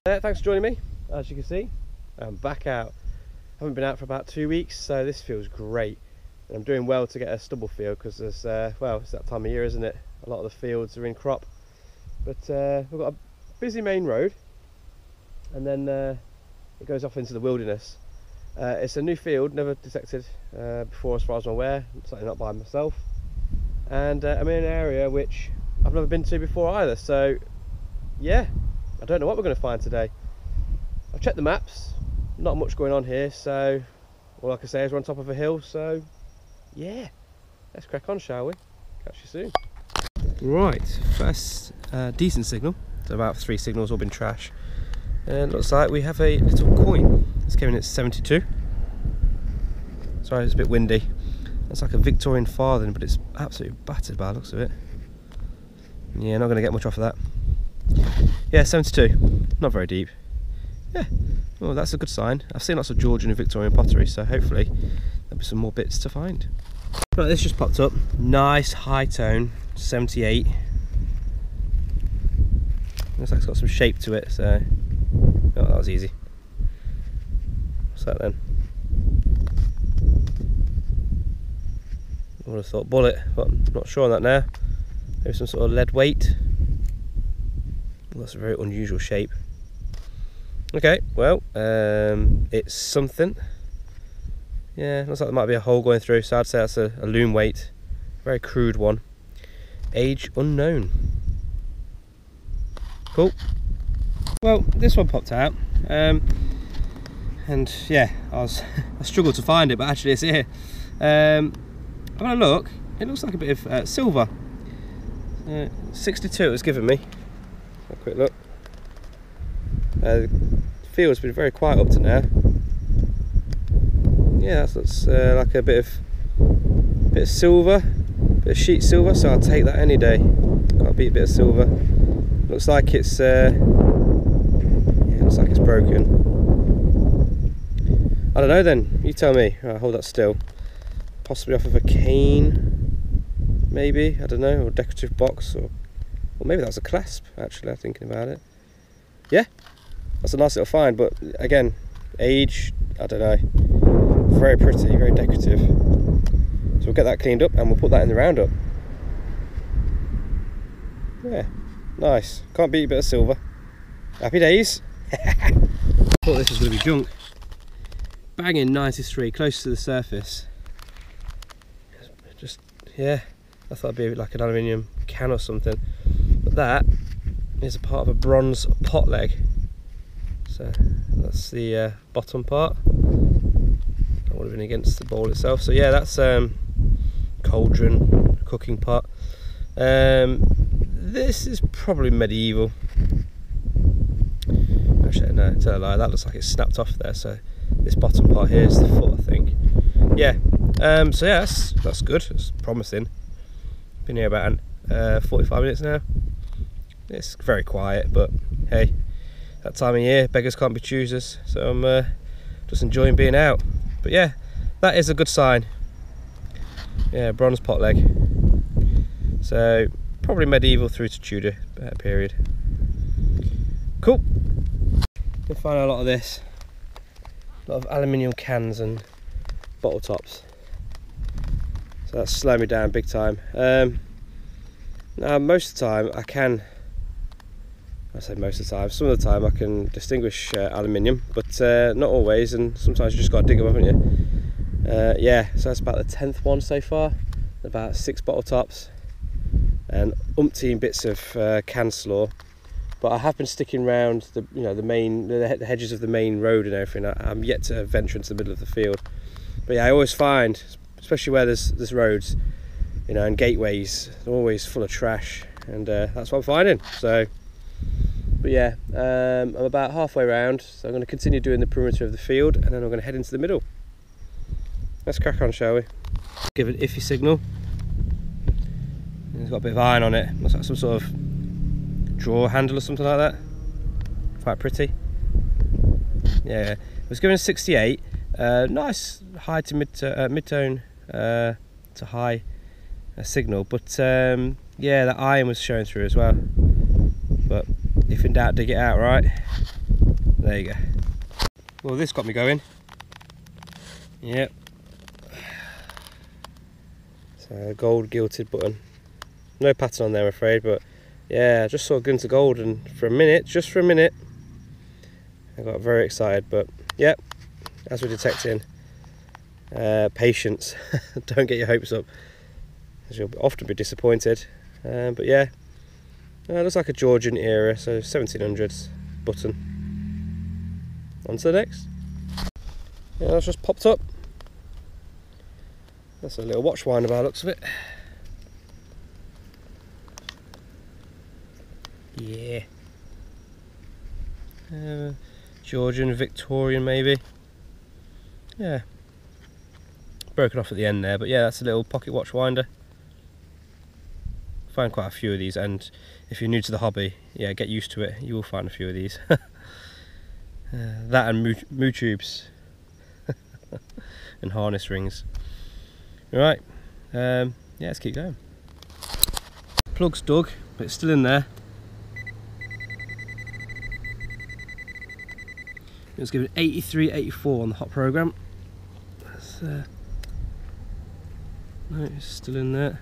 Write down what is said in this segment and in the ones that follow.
Thanks for joining me. As you can see, I'm back out. I haven't been out for about 2 weeks, so this feels great. And I'm doing well to get a stubble field because there's, well, it's that time of year, isn't it? A lot of the fields are in crop. But we've got a busy main road, and then it goes off into the wilderness. It's a new field, never detected before as far as I'm aware, certainly not by myself. And I'm in an area which I've never been to before either, so yeah, I don't know what we're going to find today. I've checked the maps, not much going on here, so all I can say is we're on top of a hill, so yeah, let's crack on, shall we? Catch you soon. Right, first decent signal. So about 3 signals all been trash. And looks like we have a little coin. It's came in at 72. Sorry, it's a bit windy. It's like a Victorian farthing, but it's absolutely battered by the looks of it. Yeah, not going to get much off of that. Yeah, 72. Not very deep. Yeah, well, that's a good sign. I've seen lots of Georgian and Victorian pottery, so hopefully there'll be some more bits to find. Right, this just popped up. Nice high tone, 78. Looks like it's got some shape to it, so oh, that was easy. What's that then? I would have thought bullet, but I'm not sure on that now. Maybe some sort of lead weight. Well, that's a very unusual shape. Okay, well, it's something. Yeah, looks like there might be a hole going through, so I'd say that's a loom weight. Very crude one. Age unknown. Cool. Well, this one popped out, and yeah, I struggled to find it, but actually it's here. I'm gonna look. It looks like a bit of silver. 62 it was given me. A quick look. The field's been very quiet up to now. Yeah, that looks like a bit of silver, bit of sheet silver. So I'll take that any day. Can't beat a bit of silver. Looks like it's yeah, looks like it's broken. I don't know then. You tell me. Right, hold that still. Possibly off of a cane, maybe. I don't know, or a decorative box, or maybe that was a clasp. Actually, I'm thinking about it. Yeah, that's a nice little find. But again, age, I don't know. Very pretty, very decorative. So we'll get that cleaned up and we'll put that in the roundup. Yeah, nice. Can't beat a bit of silver. Happy days. I thought this was going to be junk. Banging 93, close to the surface. Just, yeah, I thought it'd be like an aluminium can or something. But that is a part of a bronze pot leg. So that's the bottom part. That would have been against the bowl itself. So yeah, that's cauldron, cooking pot. This is probably medieval. Actually, no, tell a lie, that looks like it's snapped off there. So this bottom part here is the foot, I think. Yeah. So yeah, that's good. It's promising. Been here about 45 minutes now. It's very quiet, but hey, that time of year, beggars can't be choosers. So I'm just enjoying being out. But yeah, that is a good sign. Yeah, bronze pot leg. So probably medieval through to Tudor period. Cool. You'll find a lot of this. A lot of aluminium cans and bottle tops. So that's slowing me down big time. Now most of the time I can, I say most of the time, some of the time I can distinguish aluminium, but not always, and sometimes you just got to dig them up, haven't you? Yeah, so that's about the 10th one so far. About 6 bottle tops and umpteen bits of can slaw. But I have been sticking around the, you know, the hedges of the main road and everything. I'm yet to venture into the middle of the field. But yeah, I always find, especially where there's roads, you know, and gateways, they're always full of trash, and that's what I'm finding. So, but yeah, I'm about halfway around, so I'm going to continue doing the perimeter of the field, and then I'm going to head into the middle. Let's crack on, shall we? Give it an iffy signal. It's got a bit of iron on it. Looks like some sort of drawer handle or something like that. Quite pretty. Yeah, it was given a 68. Nice high to mid-tone to high signal, but yeah, that iron was showing through as well. But if in doubt, dig it out, right? There you go. Well, this got me going. Yep. So gold gilded button. No pattern on there, I'm afraid, but yeah, I just saw glimpse of gold, and for a minute, just for a minute, I got very excited. But yep, as we're detecting, patience. Don't get your hopes up, as you'll often be disappointed. But yeah, it looks like a Georgian era, so 1700s button. On to the next. Yeah, that's just popped up. That's a little watch winder by the looks of it. Yeah. Georgian, Victorian maybe. Yeah. Broken off at the end there, but yeah, that's a little pocket watch winder. Find quite a few of these, and if you're new to the hobby, yeah, get used to it. You will find a few of these. That and moo tubes and harness rings. Right, yeah, let's keep going. Plug's dug, but it's still in there. It was given 83, 84 on the hot program. That's, no, it's still in there.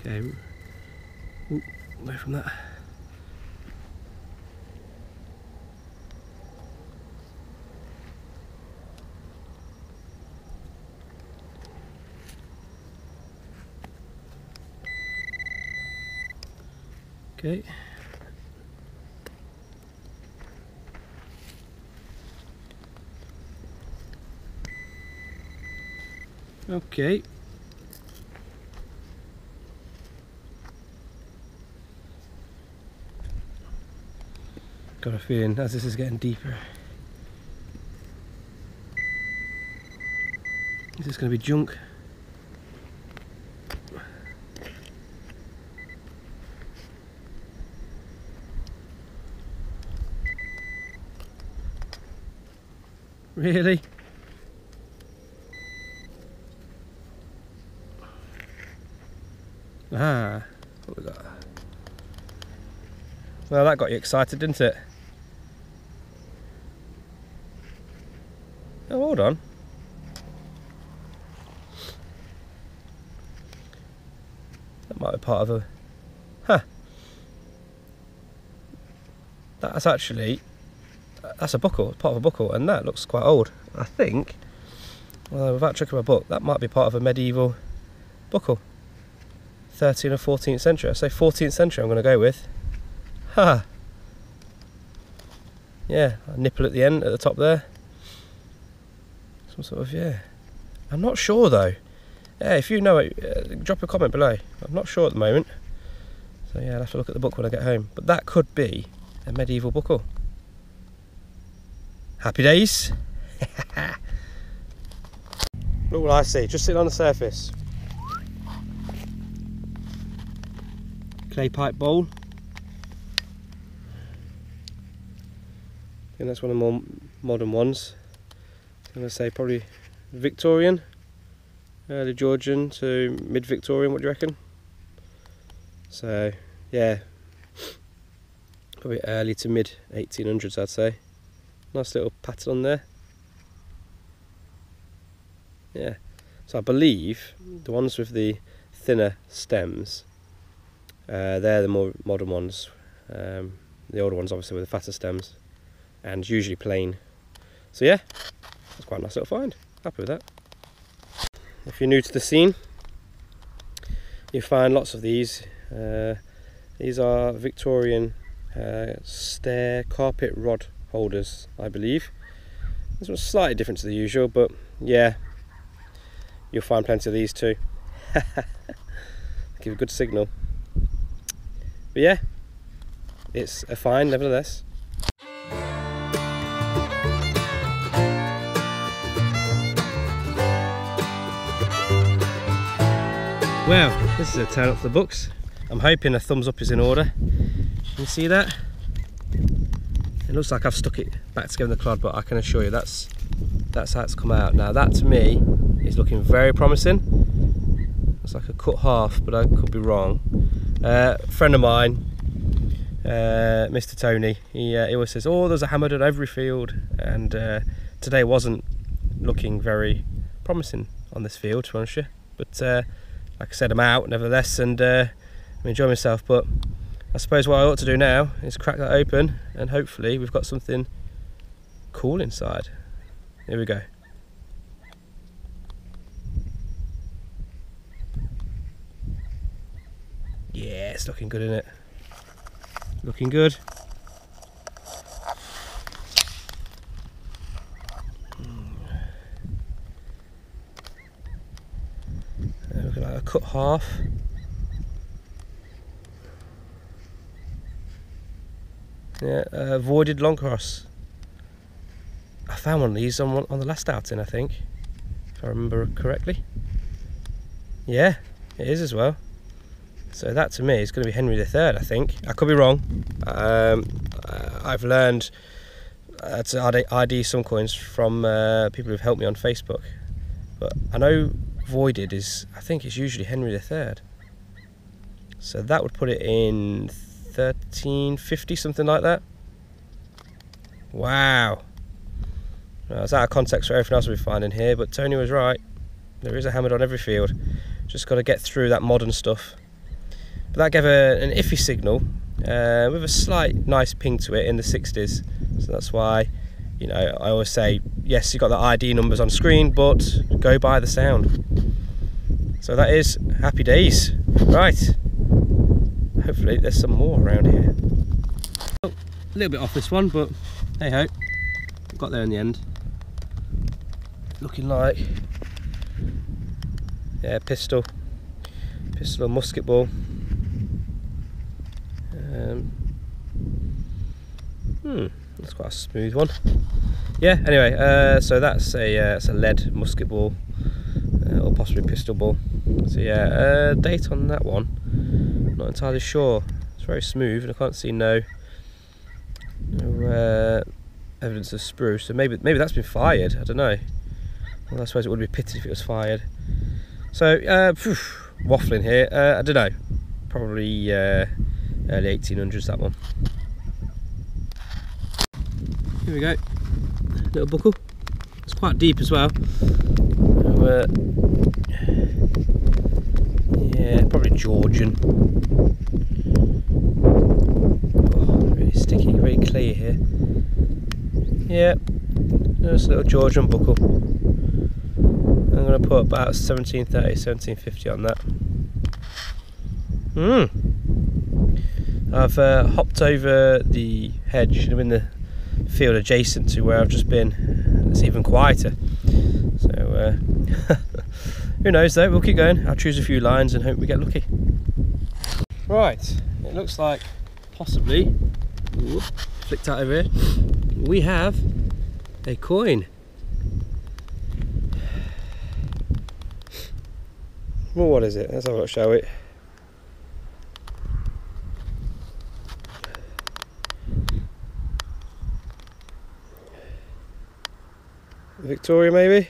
Okay, ooh, away from that. Okay. Okay. Got a feeling as this is getting deeper, is this going to be junk? Really? Ah, what we got? Well, that got you excited, didn't it? Oh, hold on. That might be part of a... Huh. That's actually... That's a buckle, part of a buckle, and that looks quite old. I think, well, without checking my book, that might be part of a medieval buckle. 13th or 14th century. I say 14th century I'm going to go with. Ha! Yeah, a nipple at the end, at the top there. Some sort of, yeah. I'm not sure though. Yeah, if you know it, drop a comment below. I'm not sure at the moment. So yeah, I'll have to look at the book when I get home. But that could be a medieval buckle. Happy days. Look what I see, just sitting on the surface. Clay pipe bowl. I think that's one of the more modern ones. I'm going to say probably Victorian, early Georgian to mid-Victorian, what do you reckon? So yeah, probably early to mid 1800s I'd say. Nice little pattern on there. Yeah, so I believe the ones with the thinner stems, they're the more modern ones. The older ones obviously with the fatter stems and usually plain. So yeah, that's quite a nice little find. Happy with that. If you're new to the scene, you find lots of these. These are Victorian stair carpet rod holders, I believe. This one's slightly different to the usual, but yeah, you'll find plenty of these too. Give a good signal. But yeah, it's a find nevertheless. Well, this is a turn up for the books. I'm hoping a thumbs up is in order. Can you see that? It looks like I've stuck it back together in the clod, but I can assure you that's how it's come out. Now that to me is looking very promising. It's like a cut half, but I could be wrong. A friend of mine Mr. Tony, he always says, oh, there's a hammered on every field, and today wasn't looking very promising on this field, to be honest with you. But like I said, I'm out nevertheless, and I'm enjoying myself. But I suppose what I ought to do now is crack that open, and hopefully we've got something cool inside. Here we go. Yeah, it's looking good, isn't it? Looking good. Looking like a cut half. Yeah, voided long cross. I found one of these on the last outing, I think, if I remember correctly. Yeah, it is as well. So that to me is going to be Henry III, I think. I could be wrong. I've learned to ID some coins from people who've helped me on Facebook. But I know voided is, I think it's usually Henry III. So that would put it in 1350, something like that. Wow. It's out of context for everything else we're finding here, but Tony was right. There is a hammered on every field. Just got to get through that modern stuff. But that gave an iffy signal with a slight nice ping to it in the 60s. So that's why, you know, I always say, yes, you've got the ID numbers on screen, but go by the sound. So that is happy days. Right. Hopefully there's some more around here. Oh, a little bit off this one, but hey ho, got there in the end. Looking like, yeah, pistol or musket ball. That's quite a smooth one. Yeah, anyway, so that's a lead musket ball, or possibly pistol ball. So yeah, date on that one, not entirely sure. It's very smooth, and I can't see no evidence of sprue. So maybe that's been fired. I don't know. Well, I suppose it would be pity if it was fired. So waffling here. I don't know. Probably early 1800s, that one. Here we go, little buckle. It's quite deep as well. So, yeah, probably Georgian. Oh, really sticky, very clear here. Yeah, just a little Georgian buckle. I'm going to put about 1730, 1750 on that. I've hopped over the hedge, and I'm in the field adjacent to where I've just been. It's even quieter. So who knows though, we'll keep going. I'll choose a few lines and hope we get lucky. Right, it looks like possibly, flicked out over here, we have a coin. Well, what is it? Let's have a look, shall we? Victoria, maybe?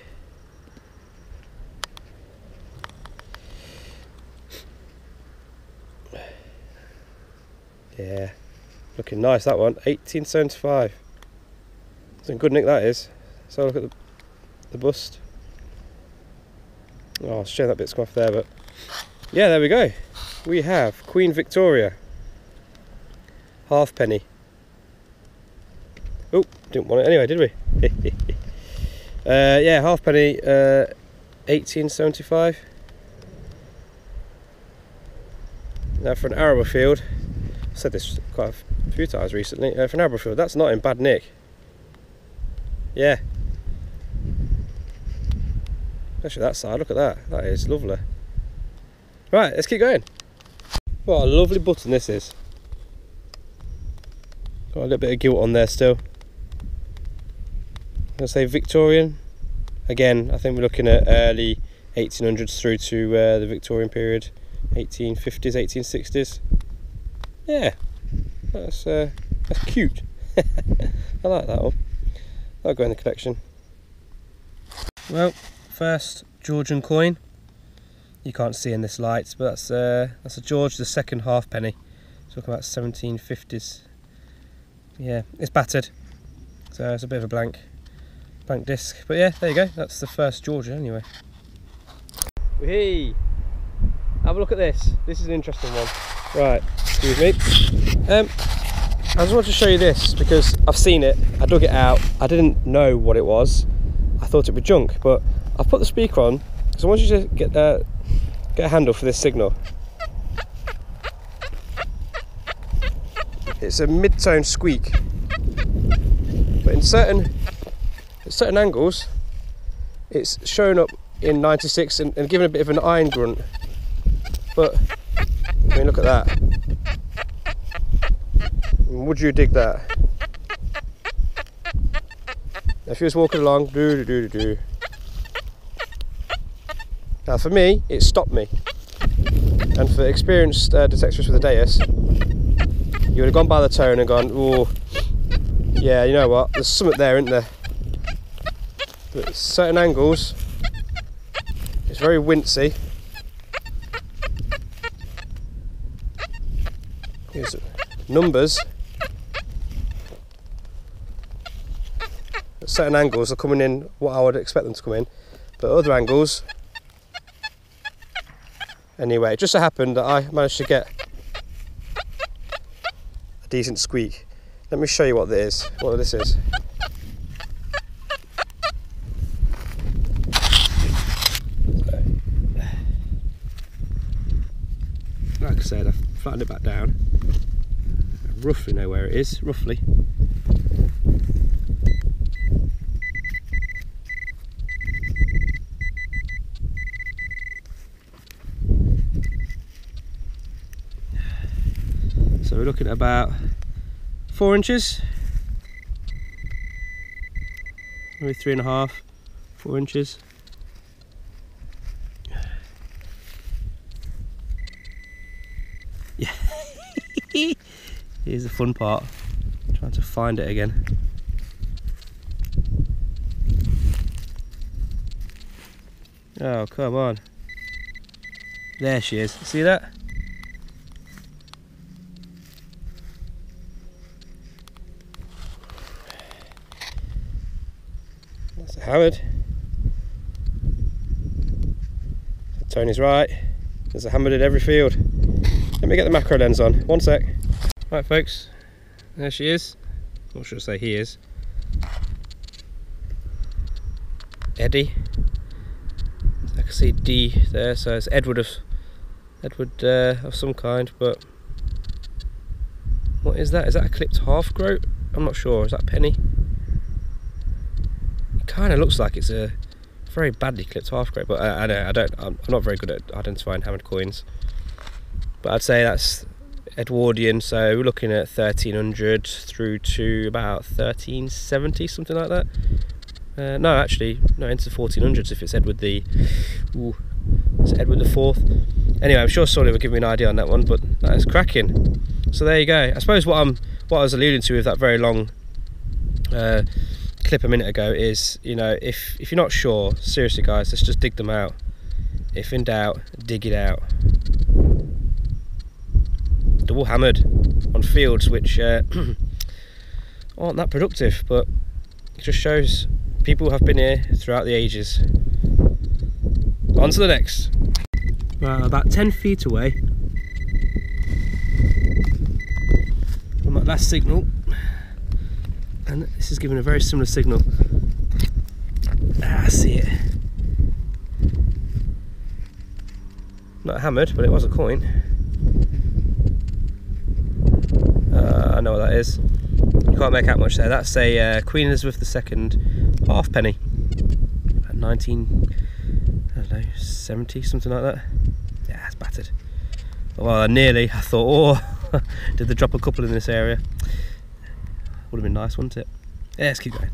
Yeah, looking nice, that one. 1875. It's a good nick, that is. So look at the bust. Oh, I'll show that bit's come off there, but yeah, there we go. We have Queen Victoria, halfpenny. Oh, didn't want it anyway, did we? Yeah, halfpenny, 1875. Now for an arable field, I've said this quite a few times recently, for an arable field, that's not in bad nick. Yeah. Especially that side, look at that, that is lovely. Right, let's keep going. What a lovely button this is. Got a little bit of gilt on there still. I'm going to say Victorian. Again, I think we're looking at early 1800s through to the Victorian period, 1850s, 1860s. Yeah, that's cute. I like that one. That'll go in the collection. Well, first Georgian coin. You can't see in this light, but that's a George II halfpenny. Talk about 1750s. Yeah, it's battered, so it's a bit of a blank disc. But yeah, there you go. That's the first Georgia anyway. Hey, have a look at this. This is an interesting one. Right, excuse me. I just wanted to show you this because I've seen it. I dug it out. I didn't know what it was. I thought it was junk, but I've put the speaker on because I want you to get a handle for this signal. It's a mid-tone squeak, but in certain angles, it's showing up in 96 and giving a bit of an iron grunt. But I mean, look at that. Would you dig that? Now, if you was walking along, do. Now, for me, it stopped me, and for experienced detectorists with a Deus, you would have gone by the tone and gone, oh, yeah, you know what? There's something there, isn't there? But at certain angles, it's very wincy. Here's numbers. At certain angles are coming in what I would expect them to come in, but other angles, anyway, it just so happened that I managed to get a decent squeak. Let me show you what this is. Like I said, I've flattened it back down. I roughly know where it is, roughly. So we're looking at about 4 inches, maybe 3.5, 4 inches. Yeah. Here's the fun part, trying to find it again. Oh, come on. There she is. See that? That's a hammered. Tony's right. There's a hammered in every field. Let me get the macro lens on. 1 sec. Right, folks. There she is. Or should I say he is. Eddie. I can see D there, so it's Edward of some kind. But what is that? Is that a clipped half groat? I'm not sure. Is that penny? It kind of looks like it's a very badly clipped half groat, but I'm not very good at identifying hammered coins. But I'd say that's Edwardian, so we're looking at 1300 through to about 1370, something like that. No, actually, no, into 1400s if it's Edward the. Ooh, it's Edward the Fourth. Anyway, I'm sure Solly will give me an idea on that one, but that is cracking. So there you go. I suppose what I was alluding to with that very long clip a minute ago is, you know, if you're not sure, seriously guys, let's just dig them out. If in doubt, dig it out. Double hammered on fields which aren't that productive, but it just shows people have been here throughout the ages. On to the next. Right, about 10 feet away from that last signal, and this is giving a very similar signal. I see it. Not hammered, but it was a coin. I know what that is. You can't make out much there. That's a Queen Elizabeth II halfpenny. About 1970, something like that. Yeah, it's battered. Well, nearly. I thought, oh, did they drop a couple in this area? Would have been nice, wouldn't it? Yeah, let's keep going.